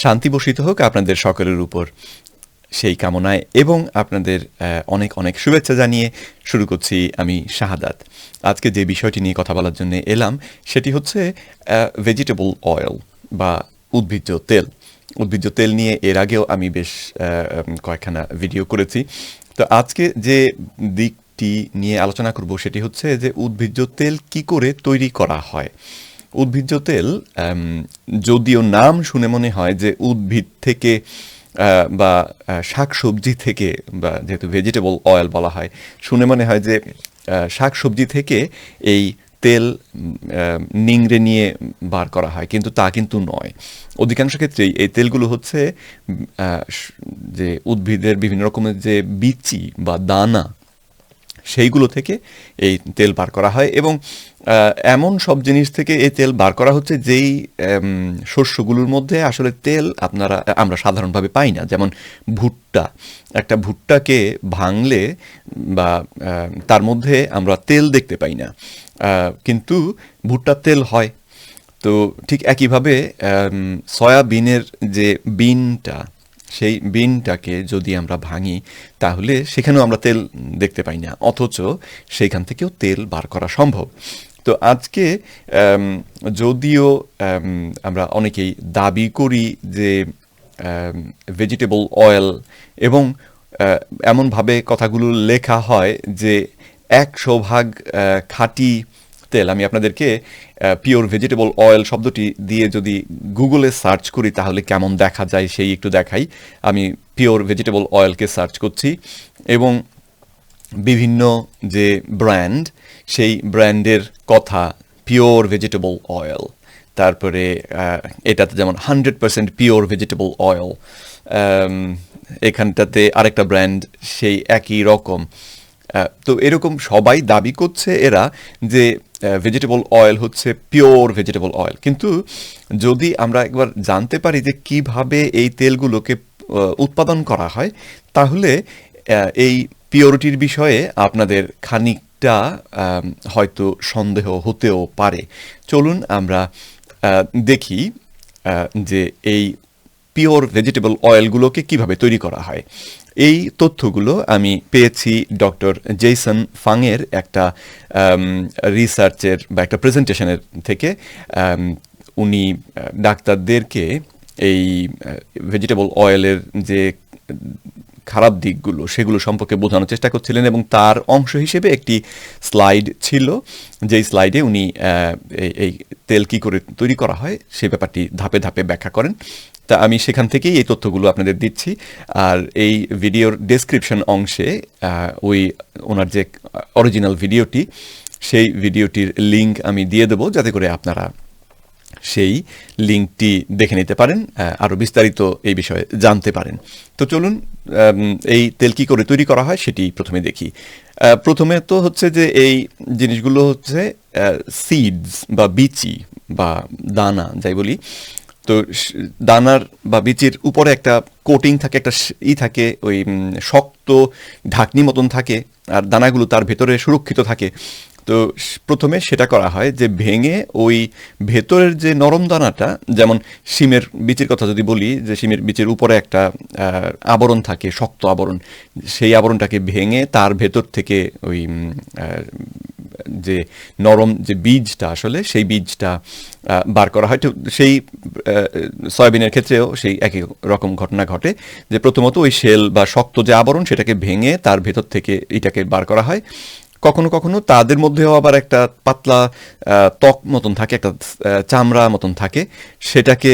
শান্তি বর্ষিত হোক আপনাদের সকলের উপর, সেই কামনায় এবং আপনাদের অনেক অনেক শুভেচ্ছা জানিয়ে শুরু করছি আমি শাহাদাত। আজকে যে বিষয়টি নিয়ে কথা বলার জন্য এলাম সেটি হচ্ছে ভেজিটেবল অয়েল বা উদ্ভিজ্জ তেল। উদ্ভিজ্জ তেল নিয়ে এর আগেও আমি বেশ কয়েকখানা ভিডিও করেছি। তো আজকে যে দিকটি নিয়ে আলোচনা করব সেটি হচ্ছে যে উদ্ভিজ্জ তেল কি করে তৈরি করা হয়। উদ্ভিজ্জ তেল যদিও নাম শুনে মনে হয় যে উদ্ভিদ থেকে বা শাকসবজি থেকে, বা যেহেতু ভেজিটেবল অয়েল বলা হয়, শুনে মনে হয় যে শাকসবজি থেকে এই তেল নিংড়ে নিয়ে বার করা হয়, কিন্তু তা কিন্তু নয়। অধিকাংশ ক্ষেত্রেই এই তেলগুলো হচ্ছে যে উদ্ভিদের বিভিন্ন রকমের যে বিচি বা দানা, সেইগুলো থেকে এই তেল বার করা হয়। এবং এমন সব জিনিস থেকে এই তেল বার করা হচ্ছে যেই শস্যগুলোর মধ্যে আসলে তেল আমরা সাধারণভাবে পাই না। যেমন ভুট্টা, একটা ভুট্টাকে ভাঙলে বা তার মধ্যে আমরা তেল দেখতে পাই না, কিন্তু ভুট্টার তেল হয়। তো ঠিক একইভাবে সয়াবিনের যে বিনটা, সেই বিনটাকে যদি আমরা ভাঙি তাহলে সেখানেও আমরা তেল দেখতে পাই না, অথচ সেইখান থেকেও তেল বার করা সম্ভব। তো আজকে যদিও আমরা অনেকেই দাবি করি যে ভেজিটেবল অয়েল, এবং এমনভাবে কথাগুলো লেখা হয় যে 100% খাঁটি তেল। আমি আপনাদেরকে পিওর ভেজিটেবল অয়েল শব্দটি দিয়ে যদি গুগলে সার্চ করি তাহলে কেমন দেখা যায় সেই একটু দেখাই। আমি পিওর ভেজিটেবল অয়েলকে সার্চ করছি এবং বিভিন্ন যে ব্র্যান্ড, সেই ব্র্যান্ডের কথা, পিওর ভেজিটেবল অয়েল, তারপরে এটাতে যেমন 100% পিওর ভেজিটেবল অয়েল, এখানটাতে আরেকটা ব্র্যান্ড সেই একই রকম। তো এরকম সবাই দাবি করছে এরা যে ভেজিটেবল অয়েল হচ্ছে পিওর ভেজিটেবল অয়েল। কিন্তু যদি আমরা একবার জানতে পারি যে কিভাবে এই তেলগুলোকে উৎপাদন করা হয়, তাহলে এই পিওরিটির বিষয়ে আপনাদের খানিকটা হয়তো সন্দেহ হতেও পারে। চলুন আমরা দেখি যে এই পিওর ভেজিটেবল অয়েলগুলোকে কিভাবে তৈরি করা হয়। এই তথ্যগুলো আমি পেয়েছি ডক্টর জেসন ফাংয়ের একটা রিসার্চের বা একটা প্রেজেন্টেশনের থেকে। উনি ডাক্তারদেরকে এই ভেজিটেবল অয়েলের যে খারাপ দিকগুলো সেগুলো সম্পর্কে বোঝানোর চেষ্টা করছিলেন, এবং তার অংশ হিসেবে একটি স্লাইড ছিল, যেই স্লাইডে উনি এই তেল কী করে তৈরি করা হয় সেই ব্যাপারটি ধাপে ধাপে ব্যাখ্যা করেন। তা আমি সেখান থেকেই এই তথ্যগুলো আপনাদের দিচ্ছি। আর এই ভিডিওর ডেসক্রিপশন অংশে ওনার যে অরিজিনাল ভিডিওটি, সেই ভিডিওটির লিঙ্ক আমি দিয়ে দেবো, যাতে করে আপনারা সেই লিঙ্কটি দেখে নিতে পারেন, আরও বিস্তারিত এই বিষয়ে জানতে পারেন। তো চলুন এই তেল কী করে তৈরি করা হয় সেটি প্রথমে দেখি। প্রথমে তো হচ্ছে যে এই জিনিসগুলো হচ্ছে সিডস বা বিচি বা দানা যাই বলি। তো দানার বা বীজের উপরে একটা কোটিং থাকে, একটা থাকে, ওই শক্ত ঢাকনি মতন থাকে, আর দানাগুলো তার ভেতরে সুরক্ষিত থাকে। তো প্রথমে সেটা করা হয় যে ভেঙে ওই ভেতরের যে নরম দানাটা, যেমন শিমের বীজের কথা যদি বলি, যে শিমের বীজের উপরে একটা আবরণ থাকে, শক্ত আবরণ, সেই আবরণটাকে ভেঙে তার ভেতর থেকে ওই যে নরম যে বীজটা, আসলে সেই বীজটা বার করা হয়। তো সেই সয়াবিনের ক্ষেত্রেও সেই একই রকম ঘটনা ঘটে, যে প্রথমত ওই শেল বা শক্ত যে আবরণ সেটাকে ভেঙে তার ভেতর থেকে এটাকে বার করা হয়। কখনো কখনো তাদের মধ্যেও আবার একটা পাতলা ত্বক মতন থাকে, একটা চামড়া মতন থাকে, সেটাকে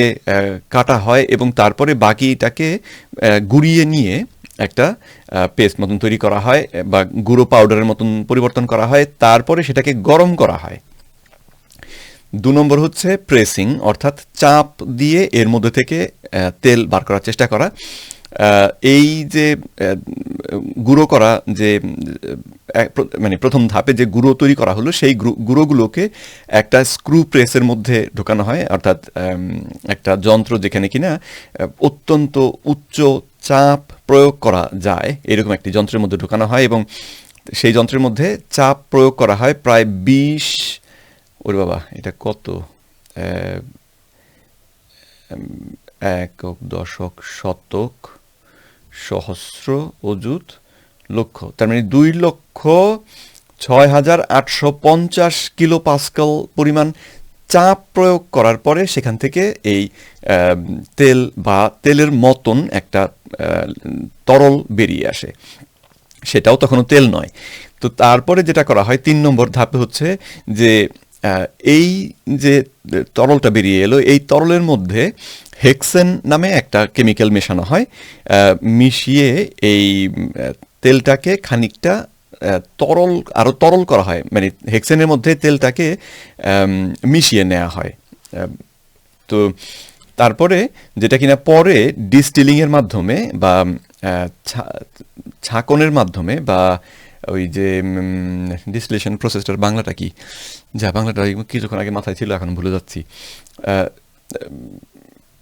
কাটা হয় এবং তারপরে বাকিটাকে গুঁড়িয়ে নিয়ে একটা পেস্ট মতন তৈরি করা হয় বা গুঁড়ো পাউডারের মতন পরিবর্তন করা হয়। তারপরে সেটাকে গরম করা হয়। 2 নম্বর হচ্ছে প্রেসিং, অর্থাৎ চাপ দিয়ে এর মধ্যে থেকে তেল বার করার চেষ্টা করা। এই যে গুঁড়ো করা, যে মানে প্রথম ধাপে যে গুঁড়ো তৈরি করা হলো, সেই গুঁড়োগুলোকে একটা স্ক্রু প্রেসের মধ্যে ঢোকানো হয়, অর্থাৎ একটা যন্ত্র যেখানে কিনা অত্যন্ত উচ্চ চাপ প্রয়োগ করা যায়, এরকম একটি যন্ত্রের মধ্যে ঢোকানো হয়। এবং সেই যন্ত্রের মধ্যে চাপ প্রয়োগ করা হয় প্রায় 20, ওরে বাবা এটা কত, একক, দশক, শতক, সহস্র, অযুত, লক্ষ। তার মানে 2,06,850 কিলো পাস্কাল পরিমাণ চাপ প্রয়োগ করার পরে সেখান থেকে এই তেল বা তেলের মতন একটা তরল বেরিয়ে আসে। সেটাও তখনও তেল নয়। তো তারপরে যেটা করা হয় 3 নম্বর ধাপে হচ্ছে যে এই যে তরলটা বেরিয়ে এলো, এই তরলের মধ্যে হেক্সেন নামে একটা কেমিক্যাল মেশানো হয়। মিশিয়ে এই তেলটাকে খানিকটা আরও তরল করা হয়, মানে হেক্সেনের মধ্যে তেলটাকে মিশিয়ে নেওয়া হয়। তো তারপরে যেটা কিনা পরে ডিস্টিলিংয়ের মাধ্যমে বা ছাঁকনের মাধ্যমে বা ওই যে ডিস্টিলেশন প্রসেসটার বাংলাটা কি, যা বাংলাটা কিছুক্ষণ আগে মাথায় ছিল এখন ভুলে যাচ্ছি,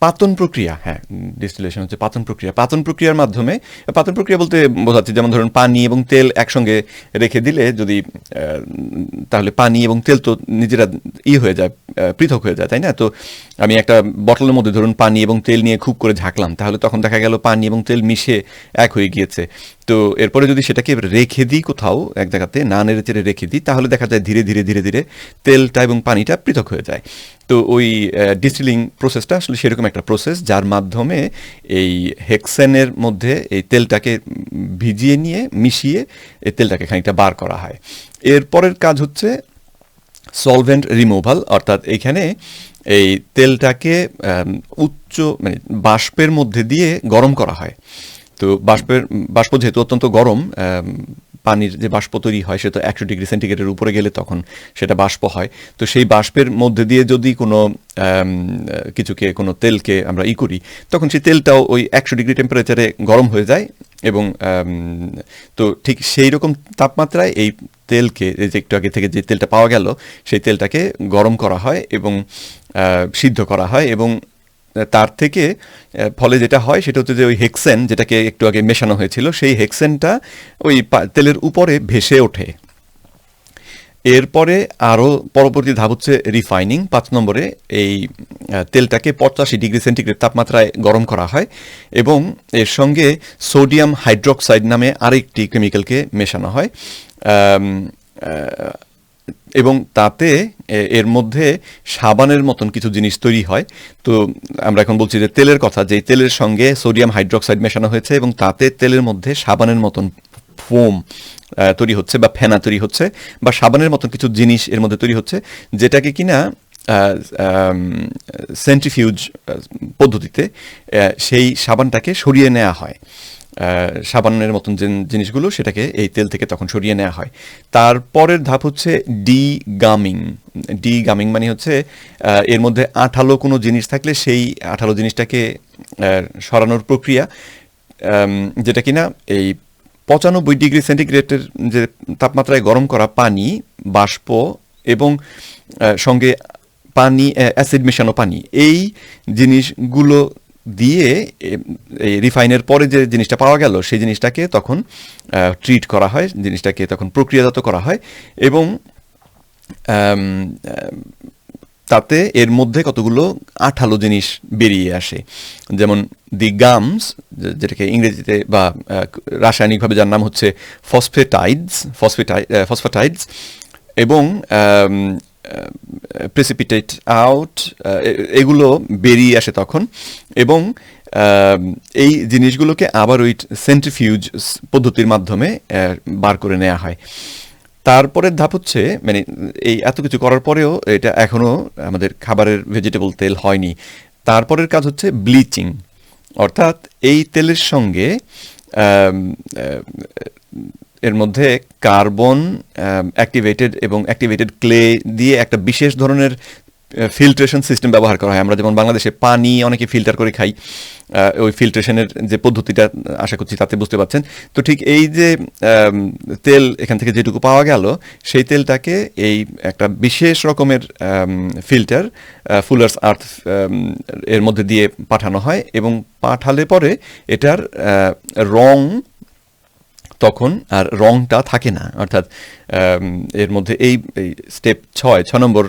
পাতন প্রক্রিয়া, হ্যাঁ ডিস্টিলেশন হচ্ছে পাতন প্রক্রিয়া। পাতন প্রক্রিয়ার মাধ্যমে, পাতন প্রক্রিয়া বলতে বোঝাচ্ছি যেমন ধরুন পানি এবং তেল একসঙ্গে রেখে দিলে যদি তাহলে পানি এবং তেল তো নিজেরা হয়ে যায়, পৃথক হয়ে যায়, তাই না? তো আমি একটা বটলের মধ্যে ধরুন পানি এবং তেল নিয়ে খুব করে ঝাঁকলাম, তাহলে তখন দেখা গেল পানি এবং তেল মিশে এক হয়ে গিয়েছে। তো এরপরে যদি সেটাকে রেখে দিই কোথাও এক জায়গাতে, না নেড়ে চেড়ে রেখে দিই, তাহলে দেখা যায় ধীরে ধীরে ধীরে ধীরে তেলটা এবং পানিটা পৃথক হয়ে যায়। তো ওই ডিস্টিলিং প্রসেসটা আসলে সেরকম একটা প্রসেস যার মাধ্যমে এই হেক্সেনের মধ্যে এই তেলটাকে ভিজিয়ে নিয়ে মিশিয়ে এই তেলটাকে খানিকটা বার করা হয়। এরপরের কাজ হচ্ছে সলভেন্ট রিমুভাল, অর্থাৎ এইখানে এই তেলটাকে উচ্চ মানে বাষ্পের মধ্যে দিয়ে গরম করা হয়। তো বাষ্প যেহেতু অত্যন্ত গরম, পানির যে বাষ্প তৈরি হয় সেটা 100 ডিগ্রি সেন্টিগ্রেডের উপরে গেলে তখন সেটা বাষ্প হয়। তো সেই বাষ্পের মধ্যে দিয়ে যদি কোনো কোনো তেলকে আমরা করি, তখন সেই তেলটাও ওই 100 ডিগ্রি টেম্পারেচারে গরম হয়ে যায়। এবং তো ঠিক সেই রকম তাপমাত্রায় এই তেলকে, এই যে একটু আগে থেকে যে তেলটা পাওয়া গেল, সেই তেলটাকে গরম করা হয় এবং সিদ্ধ করা হয়। এবং তার থেকে ফলে যেটা হয় সেটা হচ্ছে যে ওই হেক্সেন যেটাকে একটু আগে মেশানো হয়েছিল, সেই হেক্সেনটা ওই তেলের উপরে ভেসে ওঠে। এরপরে আরও পরবর্তী ধাপ হচ্ছে রিফাইনিং। 5 নম্বরে এই তেলটাকে 85 ডিগ্রি সেন্টিগ্রেড তাপমাত্রায় গরম করা হয় এবং এর সঙ্গে সোডিয়াম হাইড্রোক্সাইড নামে আরেকটি কেমিক্যালকে মেশানো হয়। এবং তাতে এর মধ্যে সাবানের মতন কিছু জিনিস তৈরি হয়। তো আমরা এখন বলছি যে তেলের কথা, যে তেলের সঙ্গে সোডিয়াম হাইড্রোক্সাইড মেশানো হয়েছে এবং তাতে তেলের মধ্যে সাবানের মতন ফোম তৈরি হচ্ছে বা ফেনা তৈরি হচ্ছে বা সাবানের মতন কিছু জিনিস এর মধ্যে তৈরি হচ্ছে, যেটাকে কিনা সেন্ট্রিফিউজ পদ্ধতিতে সেই সাবানটাকে সরিয়ে নেওয়া হয়। সাবানের মতন যে জিনিসগুলো সেটাকে এই তেল থেকে তখন সরিয়ে নেওয়া হয়। তারপরের ধাপ হচ্ছে ডিগামিং। ডিগামিং মানে হচ্ছে এর মধ্যে আঠালো কোনো জিনিস থাকলে সেই আঠালো জিনিসটাকে সরানোর প্রক্রিয়া, যেটা কিনা এই 95 ডিগ্রি সেন্টিগ্রেডের যে তাপমাত্রায় গরম করা পানি, বাষ্প এবং সঙ্গে পানি, অ্যাসিড মেশানো পানি, এই জিনিসগুলো দিয়ে এই রিফাইনের পরে যে জিনিসটা পাওয়া গেল সেই জিনিসটাকে তখন ট্রিট করা হয়, জিনিসটাকে তখন প্রক্রিয়াজাত করা হয় এবং তাতে এর মধ্যে কতগুলো আঠালো জিনিস বেরিয়ে আসে। যেমন দি গামস, যেটাকে ইংরেজিতে বা রাসায়নিকভাবে যার নাম হচ্ছে ফসফেটাইডস এবং প্রেসিপিটেট আউট, এগুলো বেরিয়ে আসে তখন। এবং এই জিনিসগুলোকে আবার ওই সেন্ট্রিফিউজ পদ্ধতির মাধ্যমে বার করে নেওয়া হয়। তারপরের ধাপ হচ্ছে, মানে এই এত কিছু করার পরেও এটা এখনও আমাদের খাবারের ভেজিটেবল তেল হয়নি। তারপরের কাজ হচ্ছে ব্লিচিং, অর্থাৎ এই তেলের সঙ্গে এর মধ্যে কার্বন অ্যাক্টিভেটেড এবং অ্যাক্টিভেটেড ক্লে দিয়ে একটা বিশেষ ধরনের ফিল্ট্রেশন সিস্টেম ব্যবহার করা হয়। আমরা যেমন বাংলাদেশে পানি অনেকে ফিল্টার করে খাই, ওই ফিল্ট্রেশনের যে পদ্ধতিটা আশা করছি তাতে বুঝতে পারছেন। তো ঠিক এই যে তেল এখান থেকে যেটুকু পাওয়া গেল, সেই তেলটাকে এই একটা বিশেষ রকমের ফিল্টার, ফুলার্স আর্থ, এর মধ্যে দিয়ে পাঠানো হয় এবং পাঠালে পরে এটার রং তখন আর রংটা থাকে না। অর্থাৎ এর মধ্যে এই স্টেপ 6 নম্বর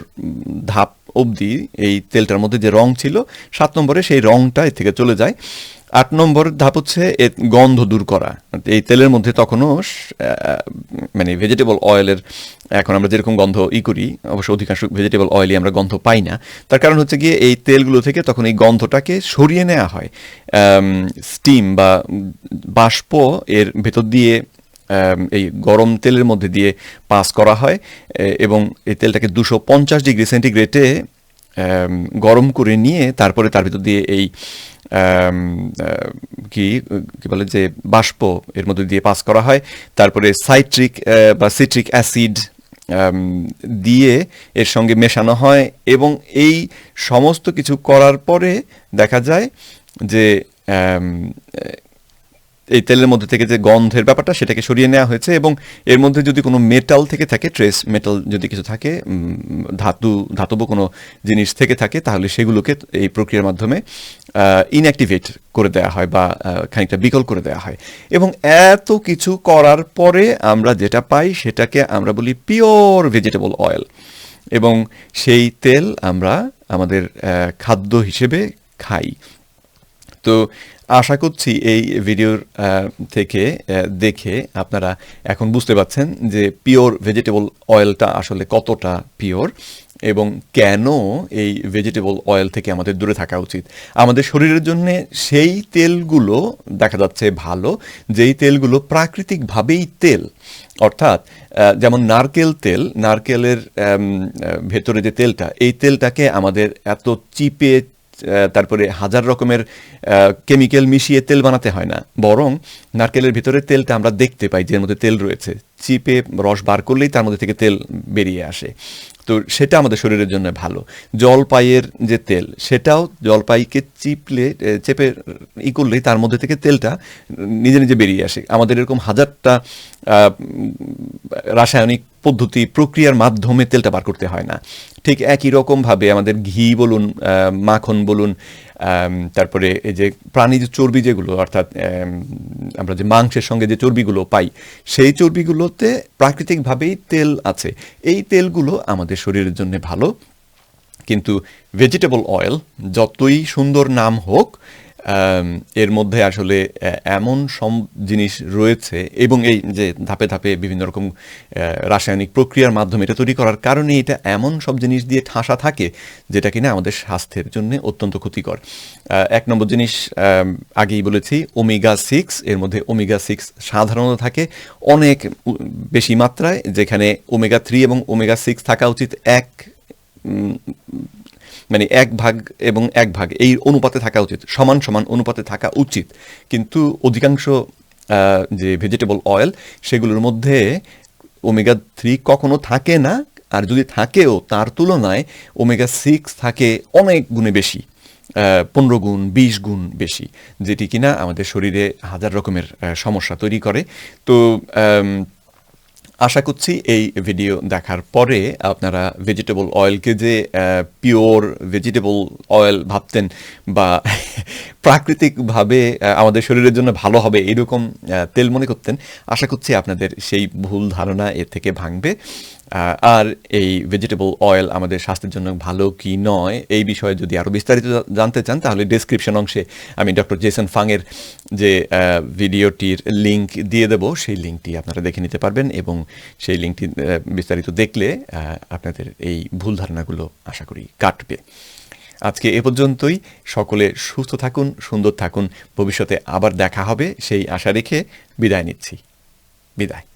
ধাপ অবধি এই তেলটার মধ্যে যে রং ছিল, 7 নম্বরে সেই রংটা এর থেকে চলে যায়। 8 নম্বর ধাপ হচ্ছে এর গন্ধ দূর করা। এই তেলের মধ্যে তখনও মানে ভেজিটেবল অয়েলের এখন আমরা যেরকম গন্ধ করি, অবশ্য অধিকাংশ ভেজিটেবল অয়েলই আমরা গন্ধ পাই না। তার কারণ হচ্ছে গিয়ে এই তেলগুলো থেকে তখন এই গন্ধটাকে সরিয়ে নেওয়া হয়। স্টিম বা বাষ্প এর ভেতর দিয়ে এই গরম তেলের মধ্যে দিয়ে পাস করা হয় এবং এই তেলটাকে 250 ডিগ্রি সেন্টিগ্রেডে গরম করে নিয়ে তারপরে তার ভিতর দিয়ে এই কি বলে যে বাষ্প এর মধ্যে দিয়ে পাস করা হয়। তারপরে সাইট্রিক বা সিট্রিক অ্যাসিড দিয়ে এর সঙ্গে মেশানো হয় এবং এই সমস্ত কিছু করার পরে দেখা যায় যে এই তেলের মধ্যে থেকে যে গন্ধের ব্যাপারটা সেটাকে সরিয়ে নেওয়া হয়েছে এবং এর মধ্যে যদি কোনো মেটাল থেকে থাকে, ট্রেস মেটাল যদি কিছু থাকে, ধাতব কোনো জিনিস থেকে থাকে, তাহলে সেগুলোকে এই প্রক্রিয়ার মাধ্যমে ইনঅ্যাক্টিভেট করে দেওয়া হয় বা খানিকটা বিকল করে দেওয়া হয়। এবং এত কিছু করার পরে আমরা যেটা পাই সেটাকে আমরা বলি পিওর ভেজিটেবল অয়েল এবং সেই তেল আমরা আমাদের খাদ্য হিসেবে খাই। তো আশা করছি এই ভিডিওর থেকে দেখে আপনারা এখন বুঝতে পারছেন যে পিওর ভেজিটেবল অয়েলটা আসলে কতটা পিওর এবং কেন এই ভেজিটেবল অয়েল থেকে আমাদের দূরে থাকা উচিত। আমাদের শরীরের জন্য সেই তেলগুলো দেখা যাচ্ছে ভালো, যেই তেলগুলো প্রাকৃতিকভাবেই তেল, অর্থাৎ যেমন নারকেল তেল, নারকেলের ভেতরে যে তেলটা, এই তেলটাকে আমাদের এত চিপে তারপরে হাজার রকমের কেমিক্যাল মিশিয়ে তেল বানাতে হয় না, বরং নারকেলের ভিতরে তেলটা আমরা দেখতে পাই যে এর মধ্যে তেল রয়েছে, চিপে রস বার করলেই তার মধ্যে থেকে তেল বেরিয়ে আসে। তো সেটা আমাদের শরীরের জন্য ভালো। জলপাইয়ের যে তেল, সেটাও জলপাইকে চেপে করলেই তার মধ্যে থেকে তেলটা নিজে নিজে বেরিয়ে আসে। আমাদের এরকম হাজারটা রাসায়নিক পদ্ধতি, প্রক্রিয়ার মাধ্যমে তেলটা বার করতে হয় না। ঠিক একই রকমভাবে আমাদের ঘি বলুন, মাখন বলুন, তারপরে এই যে প্রাণীজ চর্বি যেগুলো, অর্থাৎ আমরা যে মাংসের সঙ্গে যে চর্বিগুলো পাই, সেই চর্বিগুলোতে প্রাকৃতিকভাবেই তেল আছে। এই তেলগুলো আমাদের শরীরের জন্য ভালো। কিন্তু ভেজিটেবল অয়েল যতই সুন্দর নাম হোক, এর মধ্যে আসলে এমন সব জিনিস রয়েছে এবং এই যে ধাপে ধাপে বিভিন্ন রকম রাসায়নিক প্রক্রিয়ার মাধ্যমে এটা তৈরি করার কারণে এটা এমন সব জিনিস দিয়ে ঠাসা থাকে যেটা কিনা আমাদের স্বাস্থ্যের জন্য অত্যন্ত ক্ষতিকর। 1 নম্বর জিনিস আগেই বলেছি, ওমেগা 6। এর মধ্যে ওমেগা 6 সাধারণত থাকে অনেক বেশি মাত্রায়, যেখানে ওমেগা 3 এবং ওমেগা 6 থাকা উচিত মানে 1 ভাগ এবং 1 ভাগ এই অনুপাতে থাকা উচিত, সমান সমান অনুপাতে থাকা উচিত। কিন্তু অধিকাংশ যে ভেজিটেবল অয়েল, সেগুলোর মধ্যে ওমেগা 3 কখনো থাকে না, আর যদি থাকেও তার তুলনায় ওমেগা 6 থাকে অনেক গুণে বেশি, 15 গুণ 20 গুণ বেশি, যেটি কিনা আমাদের শরীরে হাজার রকমের সমস্যা তৈরি করে। তো আশা করছি এই ভিডিও দেখার পরে আপনারা ভেজিটেবল অয়েলকে যে পিওর ভেজিটেবল অয়েল ভাবতেন বা প্রাকৃতিকভাবে আমাদের শরীরের জন্য ভালো হবে এরকম তেল মনে করতেন, আশা করছি আপনাদের সেই ভুল ধারণা এর থেকে ভাঙবে। আর এই ভেজিটেবল অয়েল আমাদের স্বাস্থ্যের জন্য ভালো কি নয় এই বিষয়ে যদি আরও বিস্তারিত জানতে চান, তাহলে ডেসক্রিপশন অংশে আমি ডক্টর জেসন ফাংয়ের যে ভিডিওটির লিঙ্ক দিয়ে দেব, সেই লিঙ্কটি আপনারা দেখে নিতে পারবেন এবং সেই লিঙ্কটি বিস্তারিত দেখলে আপনাদের এই ভুল ধারণাগুলো আশা করি কাটবে। আজকে এ পর্যন্তই। সকলে সুস্থ থাকুন, সুন্দর থাকুন। ভবিষ্যতে আবার দেখা হবে সেই আশা রেখে বিদায় নিচ্ছি। বিদায়।